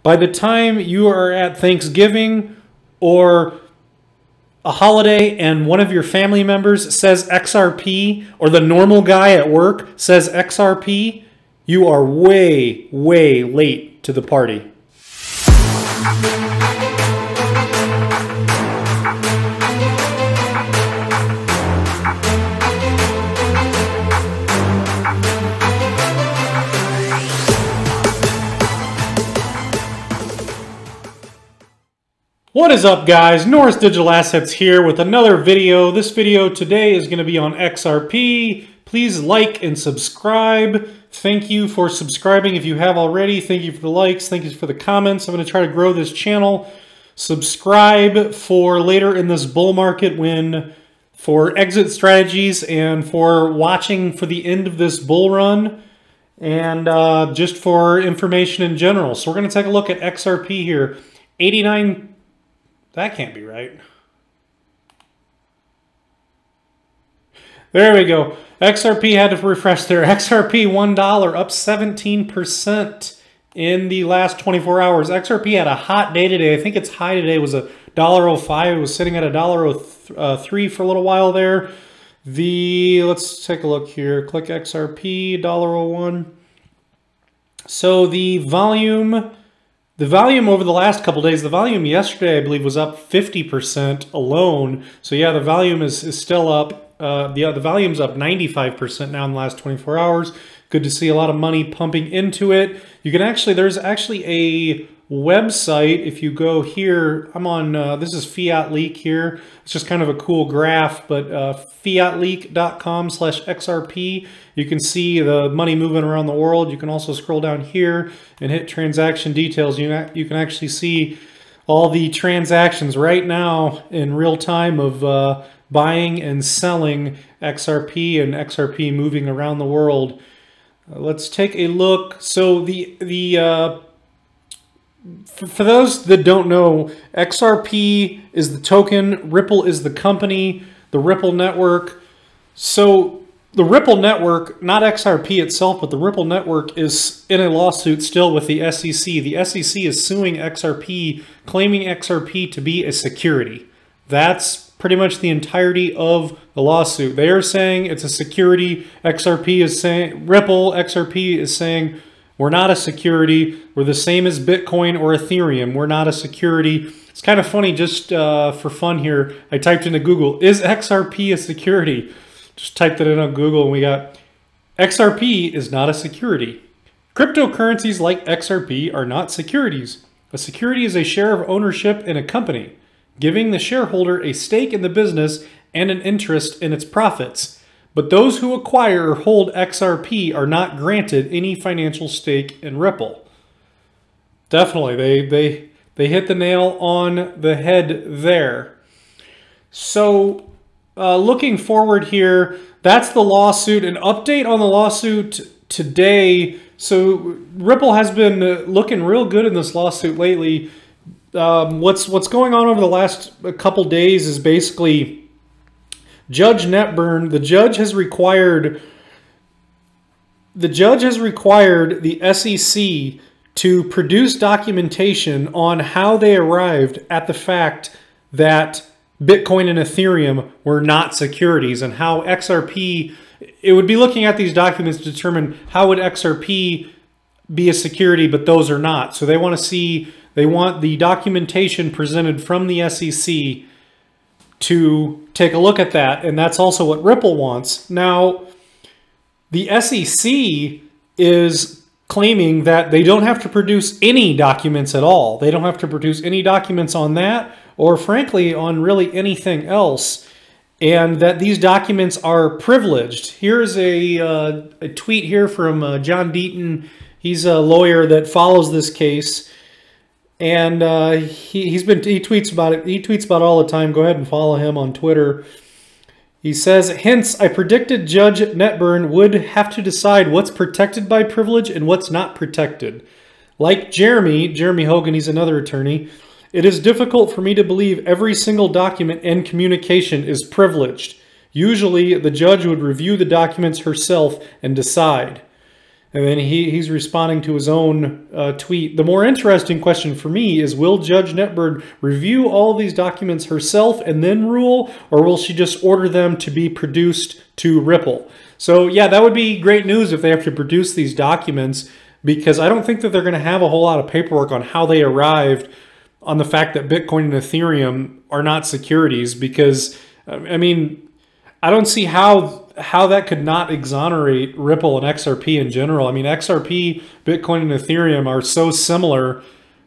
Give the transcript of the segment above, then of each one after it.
By the time you are at Thanksgiving or a holiday and one of your family members says XRP, or the normal guy at work says XRP, you are way, way late to the party. What is up, guys? Norris Digital Assets here with another video. This video today is going to be on XRP. Please like and subscribe. Thank you for subscribing if you have already. Thank you for the likes. Thank you for the comments. I'm going to try to grow this channel. Subscribe for later in this bull market for exit strategies and for watching for the end of this bull run and just for information in general. So we're going to take a look at XRP here. 89. That can't be right. There we go. XRP had to refresh there. XRP $1 up 17% in the last 24 hours. XRP had a hot day today. I think its high today was $1.05. It was sitting at $1.03 for a little while there. Let's take a look here. Click XRP $1.01. So the volume over the last couple days, the volume yesterday, I believe, was up 50% alone. So yeah, the volume is still up. The volume's up 95% now in the last 24 hours. Good to see a lot of money pumping into it. You can actually, there's actually a website. If you go here, I'm on, this is Fiat Leak here. It's just kind of a cool graph, but fiatleak.com/XRP. You can see the money moving around the world. You can also scroll down here and hit transaction details. You can actually see all the transactions right now in real time of buying and selling XRP and XRP moving around the world. Let's take a look. So for those that don't know, XRP is the token, Ripple is the company, the Ripple network. So the Ripple network, not XRP itself, but the Ripple network is in a lawsuit still with the SEC. The SEC is suing XRP, claiming XRP to be a security. That's pretty much the entirety of the lawsuit. They are saying it's a security. XRP is saying, XRP is saying, we're not a security. We're the same as Bitcoin or Ethereum. We're not a security. It's kind of funny, just for fun here, I typed into Google, is XRP a security? Just typed it in on Google and we got, XRP is not a security. Cryptocurrencies like XRP are not securities. A security is a share of ownership in a company, giving the shareholder a stake in the business and an interest in its profits. But those who acquire or hold XRP are not granted any financial stake in Ripple. Definitely, they hit the nail on the head there. So looking forward here, that's the lawsuit. An update on the lawsuit today. So Ripple has been looking real good in this lawsuit lately. What's going on over the last couple days is basically Judge Netburn, the judge has required the SEC to produce documentation on how they arrived at the fact that Bitcoin and Ethereum were not securities, and how XRP, it would be looking at these documents to determine how would XRP be a security, but those are not. So they want the documentation presented from the SEC to take a look at that, and that's also what Ripple wants. Now, the SEC is claiming that they don't have to produce any documents at all. They don't have to produce any documents on that, or frankly, on really anything else, and that these documents are privileged. Here's a tweet here from John Deaton. He's a lawyer that follows this case. And he tweets about it. He tweets about it all the time. Go ahead and follow him on Twitter. He says, hence, I predicted Judge Netburn would have to decide what's protected by privilege and what's not protected. Like Jeremy Hogan, he's another attorney, it is difficult for me to believe every single document and communication is privileged. Usually, the judge would review the documents herself and decide. And then he's responding to his own tweet. The more interesting question for me is, will Judge Netberg review all of these documents herself and then rule, or will she just order them to be produced to Ripple? So yeah, that would be great news if they have to produce these documents, because I don't think that they're going to have a whole lot of paperwork on how they arrived on the fact that Bitcoin and Ethereum are not securities, because, I mean, I don't see how that could not exonerate Ripple and XRP in general. I mean, XRP, Bitcoin, and Ethereum are so similar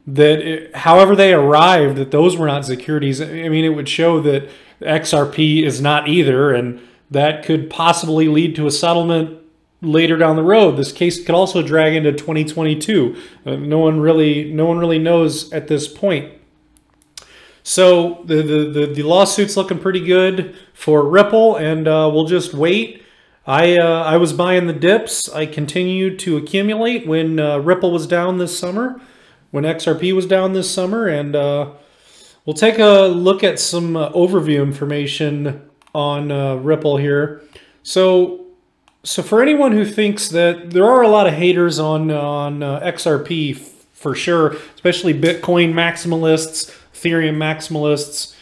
that however they arrived that those were not securities, I mean, it would show that XRP is not either, and that could possibly lead to a settlement later down the road. This case could also drag into 2022. No one really knows at this point. So the lawsuit's looking pretty good for Ripple, and we'll just wait. I was buying the dips. I continued to accumulate when Ripple was down this summer, when XRP was down this summer, and we'll take a look at some overview information on Ripple here. So for anyone who thinks that there are a lot of haters on XRP for sure, especially Bitcoin maximalists, Ethereum maximalists,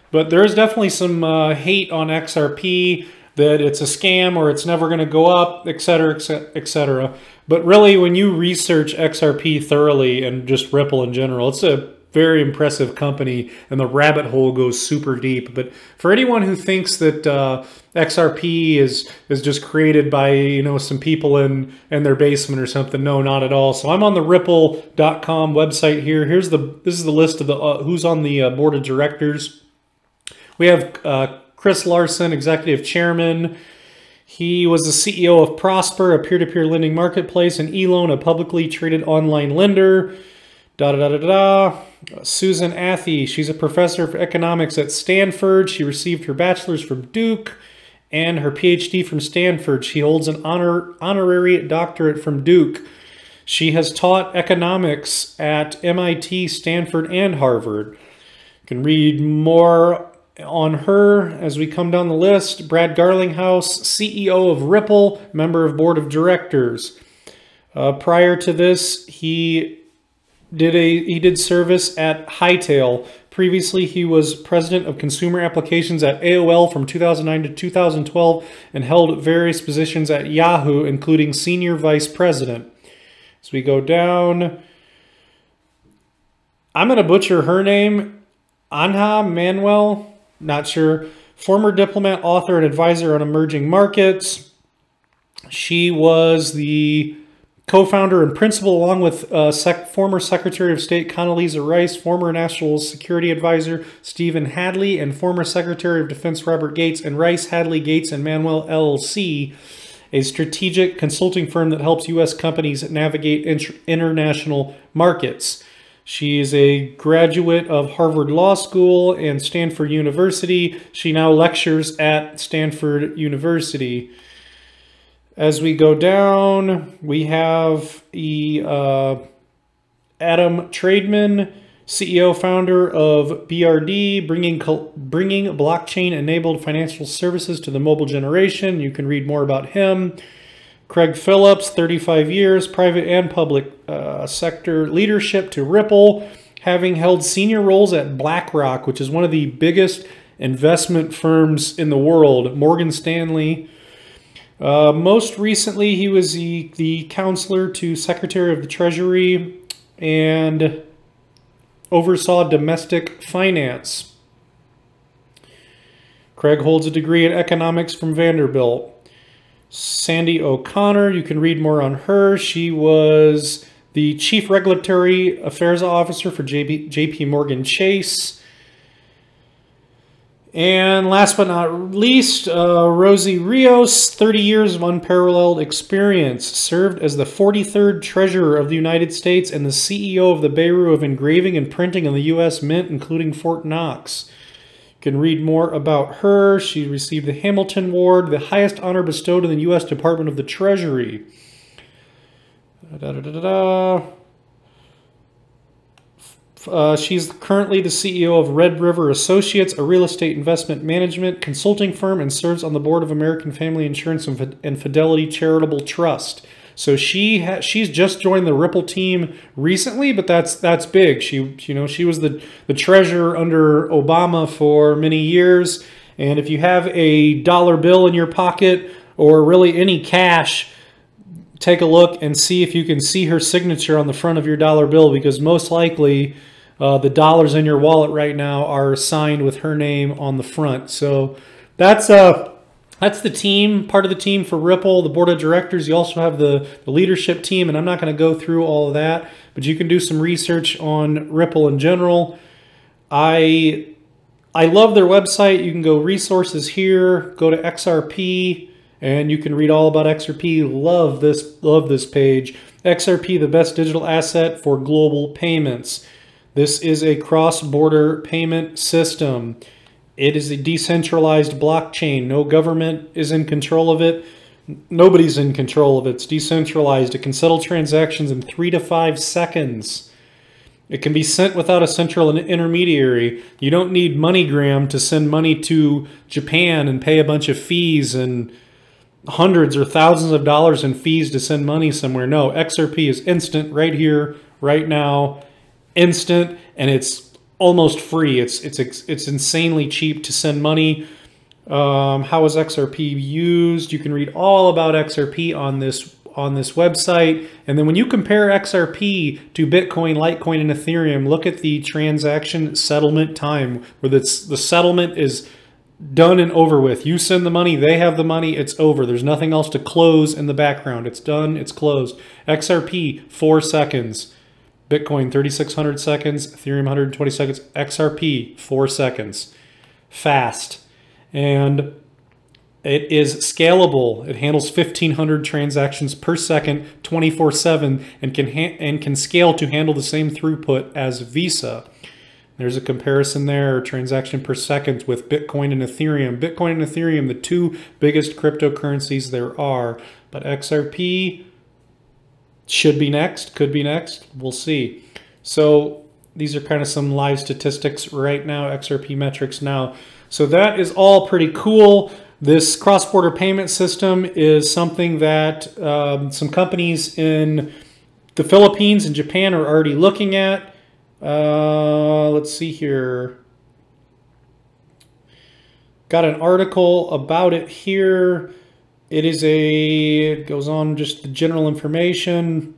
but there's definitely some hate on XRP, that it's a scam or it's never going to go up, etc., etc. But really, when you research XRP thoroughly and just Ripple in general, it's a very impressive company, and the rabbit hole goes super deep. But for anyone who thinks that XRP is just created by, you know, some people in their basement or something, no, not at all. So I'm on the Ripple.com website here. This is the list of the who's on the board of directors. We have Chris Larson, executive chairman. He was the CEO of Prosper, a peer-to-peer lending marketplace, and eLoan, a publicly traded online lender. Susan Athey, she's a professor for economics at Stanford. She received her bachelor's from Duke and her PhD from Stanford. She holds an honorary doctorate from Duke. She has taught economics at MIT, Stanford, and Harvard. You can read more on her as we come down the list. Brad Garlinghouse, CEO of Ripple, member of board of directors. Prior to this, he did service at Hightail. Previously, he was president of consumer applications at AOL from 2009 to 2012 and held various positions at Yahoo, including senior vice president. As we go down, I'm going to butcher her name. Anja Manuel, not sure. Former diplomat, author, and advisor on emerging markets. She was the co-founder and principal, along with former Secretary of State Condoleezza Rice, former National Security Advisor Stephen Hadley, and former Secretary of Defense Robert Gates, and Rice, Hadley, Gates, and Manuel LLC, a strategic consulting firm that helps U.S. companies navigate international markets. She is a graduate of Harvard Law School and Stanford University. She now lectures at Stanford University. As we go down, we have Adam Trademan, CEO, founder of BRD, bringing blockchain-enabled financial services to the mobile generation. You can read more about him. Craig Phillips, 35 years, private and public sector leadership to Ripple, having held senior roles at BlackRock, which is one of the biggest investment firms in the world, Morgan Stanley. Most recently, he was the counselor to Secretary of the Treasury and oversaw domestic finance. Craig holds a degree in economics from Vanderbilt. Sandy O'Connor, you can read more on her. She was the Chief Regulatory Affairs Officer for JP Morgan Chase. And last but not least, Rosie Rios, 30 years of unparalleled experience, served as the 43rd Treasurer of the United States and the CEO of the Bureau of Engraving and Printing in the U.S. Mint, including Fort Knox. You can read more about her. She received the Hamilton Award, the highest honor bestowed in the U.S. Department of the Treasury. She's currently the CEO of Red River Associates, a real estate investment management consulting firm, and serves on the board of American Family Insurance and Fidelity Charitable Trust. So she's just joined the Ripple team recently, but that's big. She was the treasurer under Obama for many years, and if you have a dollar bill in your pocket or really any cash, take a look and see if you can see her signature on the front of your dollar bill, because most likely the dollars in your wallet right now are signed with her name on the front. So that's the team, part of the team for Ripple, the board of directors. You also have the leadership team, and I'm not going to go through all of that, but you can do some research on Ripple in general. I love their website. You can go resources here, go to XRP, and you can read all about XRP. Love this page. XRP, the best digital asset for global payments. This is a cross-border payment system. It is a decentralized blockchain. No government is in control of it. Nobody's in control of it. It's decentralized. It can settle transactions in 3 to 5 seconds. It can be sent without a central intermediary. You don't need MoneyGram to send money to Japan and pay a bunch of fees and hundreds or thousands of dollars in fees to send money somewhere. No, XRP is instant right here, right now. Instant, and it's almost free. It's insanely cheap to send money. How is XRP used? You can read all about XRP on this website. And then when you compare XRP to Bitcoin, Litecoin, and Ethereum, look at the transaction settlement time, where the settlement is done and over with. You send the money, they have the money, it's over. There's nothing else to close in the background. It's done, it's closed. XRP, 4 seconds. Bitcoin, 3,600 seconds. Ethereum, 120 seconds. XRP, 4 seconds. Fast. And it is scalable. It handles 1,500 transactions per second, 24/7, and can scale to handle the same throughput as Visa. There's a comparison there, transaction per second with Bitcoin and Ethereum. Bitcoin and Ethereum, the two biggest cryptocurrencies there are. But XRP should be next, could be next, we'll see. So these are kind of some live statistics right now, XRP metrics now. So that is all pretty cool. This cross-border payment system is something that some companies in the Philippines and Japan are already looking at. Let's see here. Got an article about it here. It goes on just the general information.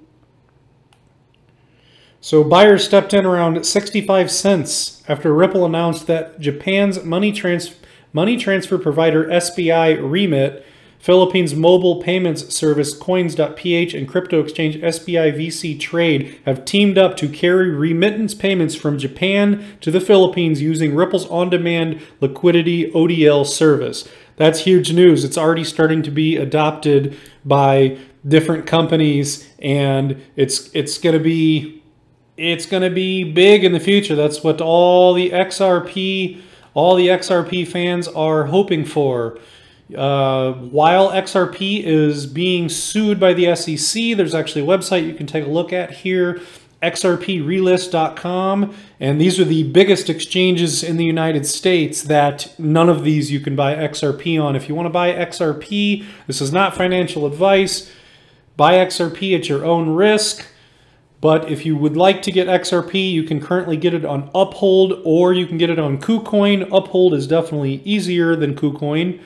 So buyers stepped in around 65 cents after Ripple announced that Japan's money transfer provider SBI Remit, Philippines mobile payments service Coins.ph, and crypto exchange SBI VC Trade have teamed up to carry remittance payments from Japan to the Philippines using Ripple's on-demand liquidity ODL service. That's huge news. It's already starting to be adopted by different companies, and it's going to be big in the future. That's what all the XRP fans are hoping for. While XRP is being sued by the SEC, there's actually a website you can take a look at here, xrprelist.com, and these are the biggest exchanges in the United States that none of these you can buy XRP on. If you want to buy XRP, this is not financial advice. Buy XRP at your own risk. But if you would like to get XRP, you can currently get it on Uphold, or you can get it on KuCoin. Uphold is definitely easier than KuCoin,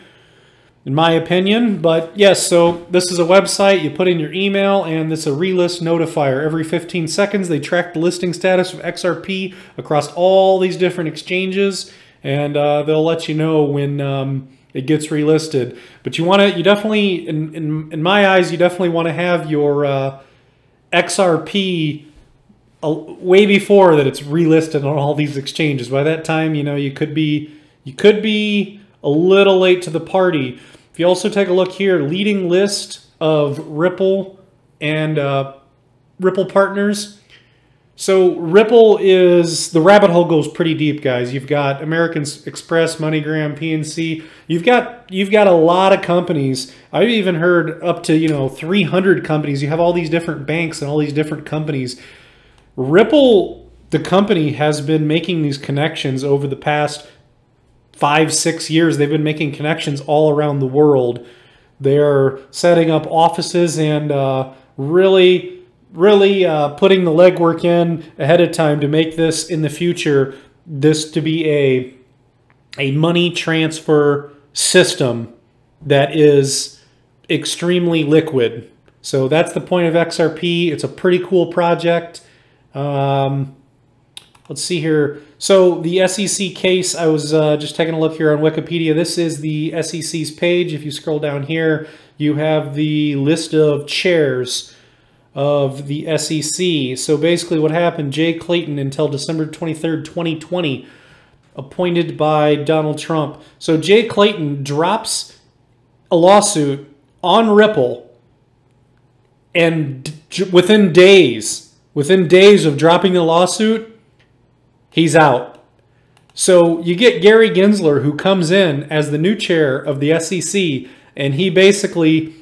in my opinion. But yes, so this is a website. You put in your email, and it's a relist notifier. Every 15 seconds, they track the listing status of XRP across all these different exchanges, and they'll let you know when it gets relisted. But you definitely, in my eyes, you definitely want to have your XRP way before that it's relisted on all these exchanges. By that time, you could be a little late to the party. If you also take a look here, leading list of Ripple and Ripple partners. So Ripple the rabbit hole goes pretty deep, guys. You've got American Express, MoneyGram, PNC. You've got a lot of companies. I've even heard up to 300 companies. You have all these different banks and all these different companies. Ripple, the company, has been making these connections over the past 5-6 years. They've been making connections all around the world. They're setting up offices and really putting the legwork in ahead of time to make this in the future, this to be a money transfer system that is extremely liquid. So that's the point of XRP. It's a pretty cool project. Let's see here. So the SEC case, I was just taking a look here on Wikipedia. This is the SEC's page. If you scroll down here, you have the list of chairs of the SEC. So basically what happened, Jay Clayton until December 23rd, 2020, appointed by Donald Trump. So Jay Clayton drops a lawsuit on Ripple, and within days of dropping the lawsuit, he's out. So you get Gary Gensler, who comes in as the new chair of the SEC, and he basically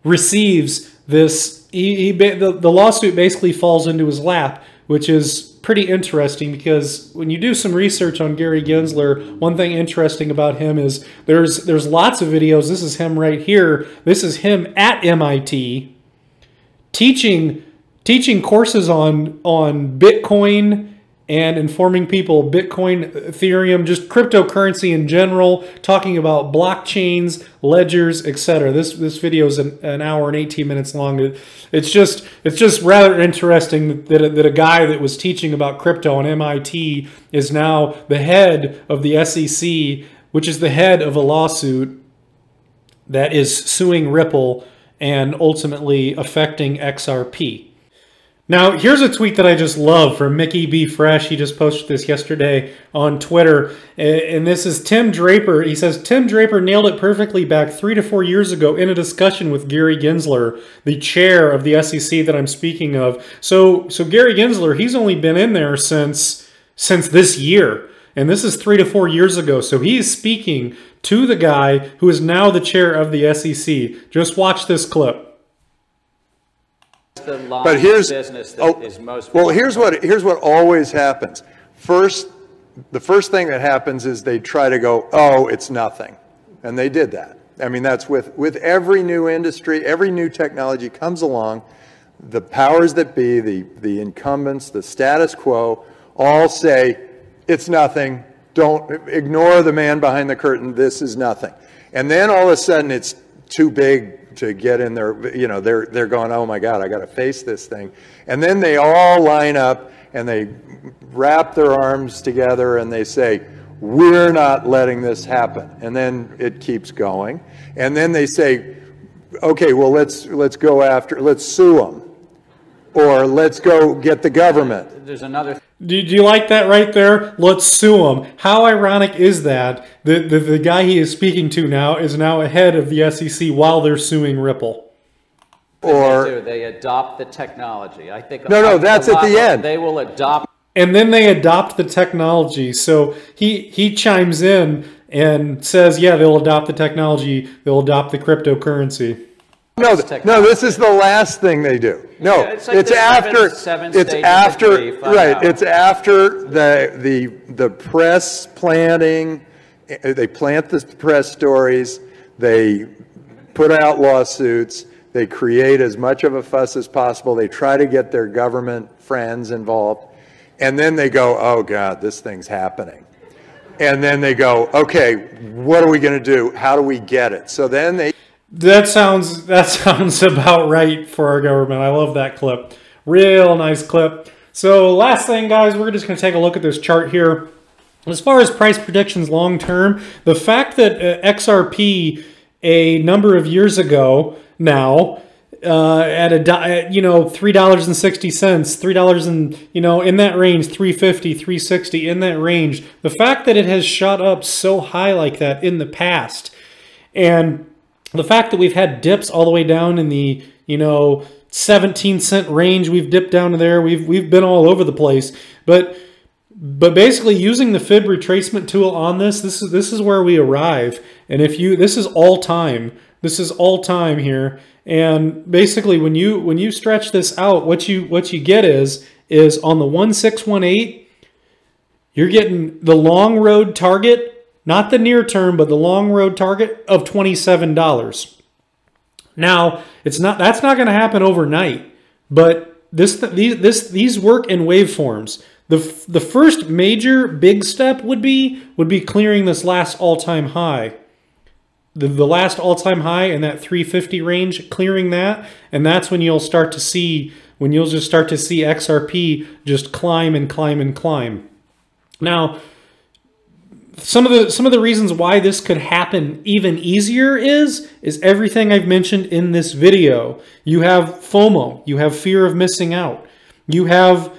receives this. The lawsuit basically falls into his lap, which is pretty interesting because when you do some research on Gary Gensler, one thing interesting about him is there's lots of videos. This is him right here. This is him at MIT teaching courses on Bitcoin and informing people Bitcoin, Ethereum, just cryptocurrency in general, talking about blockchains, ledgers, etc. This video is an hour and 18 minutes long. It's just rather interesting that a guy that was teaching about crypto on MIT is now the head of the SEC, which is the head of a lawsuit that is suing Ripple and ultimately affecting XRP. Now, here's a tweet that I just love from Mickey B. Fresh. He just posted this yesterday on Twitter. And this is Tim Draper. He says, Tim Draper nailed it perfectly back 3 to 4 years ago in a discussion with Gary Gensler, the chair of the SEC that I'm speaking of. So Gary Gensler, he's only been in there since this year. And this is 3 to 4 years ago. So he is speaking to the guy who is now the chair of the SEC. Just watch this clip. But here's what always happens. The first thing that happens is they try to go, oh, it's nothing, and they did that. I mean, that's with every new industry, every new technology comes along. The powers that be, the incumbents, the status quo, all say it's nothing. Don't ignore the man behind the curtain. This is nothing. And then all of a sudden, it's too big to get in there, you know, they're going, oh my God, I got to face this thing. And then they all line up and they wrap their arms together and they say, we're not letting this happen. And then it keeps going. And then they say, okay, well, let's sue them. Or let's go get the government. There's another. Do you like that right there? Let's sue him. How ironic is that? The guy he is speaking to now is now ahead of the SEC while they're suing Ripple. Or they adopt the technology. I think. No, that's at the end. They will adopt. And then they adopt the technology. So he chimes in and says, yeah, they'll adopt the technology. They'll adopt the cryptocurrency. No, this is the last thing they do. No, yeah, it's like it's after the press planting. They plant the press stories. They put out lawsuits. They create as much of a fuss as possible. They try to get their government friends involved, and then they go, "Oh God, this thing's happening." And then they go, "Okay, what are we going to do? How do we get it?" So then they. That sounds about right for our government. I love that clip. Real nice clip. So last thing, guys, we're just going to take a look at this chart here. As far as price predictions long term, the fact that XRP a number of years ago now at $3.60, $3 and in that range, $3.50, $3.60 in that range, the fact that it has shot up so high like that in the past, and the fact that we've had dips all the way down in the 17-cent range, we've dipped down to there. We've been all over the place, but basically using the fib retracement tool on this is where we arrive. And this is all time. This is all time here. And basically, when you stretch this out, what you get is on the 1618, you're getting the long road target. Not the near term, but the long road target of $27. Now, that's not going to happen overnight, but these work in waveforms. The first major big step would be clearing this last all-time high. The last all-time high in that 350 range, clearing that, and that's when you'll start to see XRP just climb and climb and climb. Now, some of the reasons why this could happen even easier is everything I've mentioned in this video. You have FOMO, you have fear of missing out, you have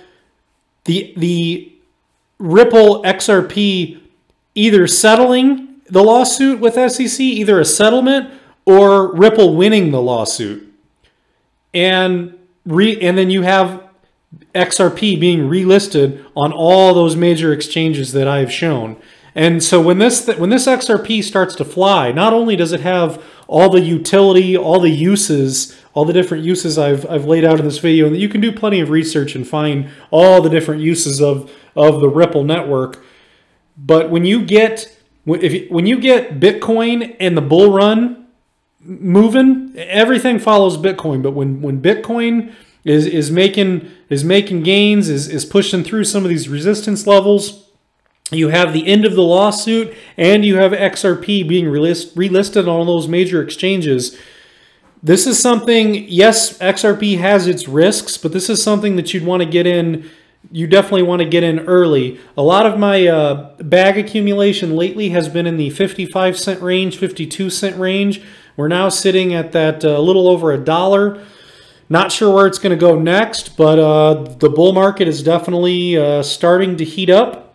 the Ripple XRP either settling the lawsuit with SEC, either a settlement or Ripple winning the lawsuit, and then you have XRP being relisted on all those major exchanges that I've shown. And so when this XRP starts to fly, not only does it have all the utility, all the uses, all the different uses I've laid out in this video, and you can do plenty of research and find all the different uses of the Ripple network. But when you get Bitcoin and the bull run moving, everything follows Bitcoin. But when Bitcoin is making gains, is pushing through some of these resistance levels, you have the end of the lawsuit, and you have XRP being relisted on those major exchanges. This is something, yes, XRP has its risks, but this is something that you'd want to get in. You definitely want to get in early. A lot of my bag accumulation lately has been in the 55-cent range, 52-cent range. We're now sitting at that little over $1. Not sure where it's going to go next, but the bull market is definitely starting to heat up.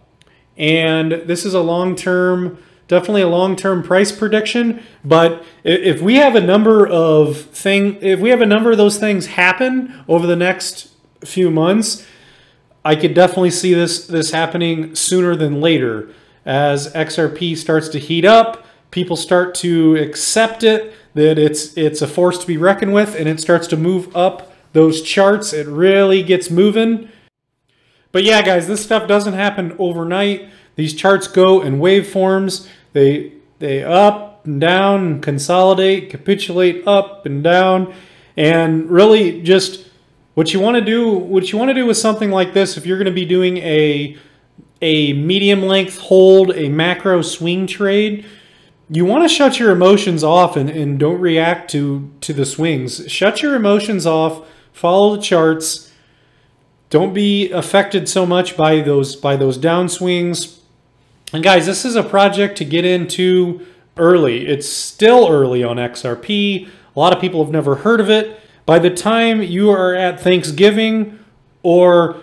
And this is definitely a long-term price prediction. But if we have a number of those things happen over the next few months, I could definitely see this happening sooner than later. As XRP starts to heat up, people start to accept it, that it's a force to be reckoned with, and it starts to move up those charts. It really gets moving. But yeah, guys, this stuff doesn't happen overnight. These charts go in waveforms. They up and down, consolidate, capitulate, up and down, and really just what you want to do with something like this, if you're going to be doing a medium length hold, a macro swing trade, you want to shut your emotions off and don't react to the swings. Shut your emotions off. Follow the charts. Don't be affected so much by those downswings. And guys, this is a project to get into early. It's still early on XRP. A lot of people have never heard of it. By the time you are at Thanksgiving or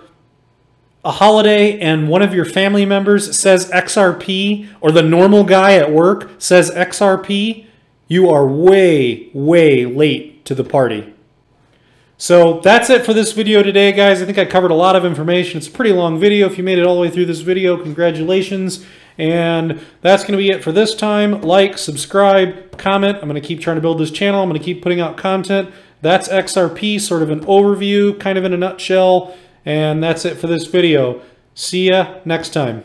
a holiday and one of your family members says XRP, or the normal guy at work says XRP, you are way, way late to the party. So that's it for this video today, guys. I think I covered a lot of information. It's a pretty long video. If you made it all the way through this video, congratulations. And that's going to be it for this time. Like, subscribe, comment. I'm going to keep trying to build this channel. I'm going to keep putting out content. That's XRP, sort of an overview, kind of in a nutshell. And that's it for this video. See ya next time.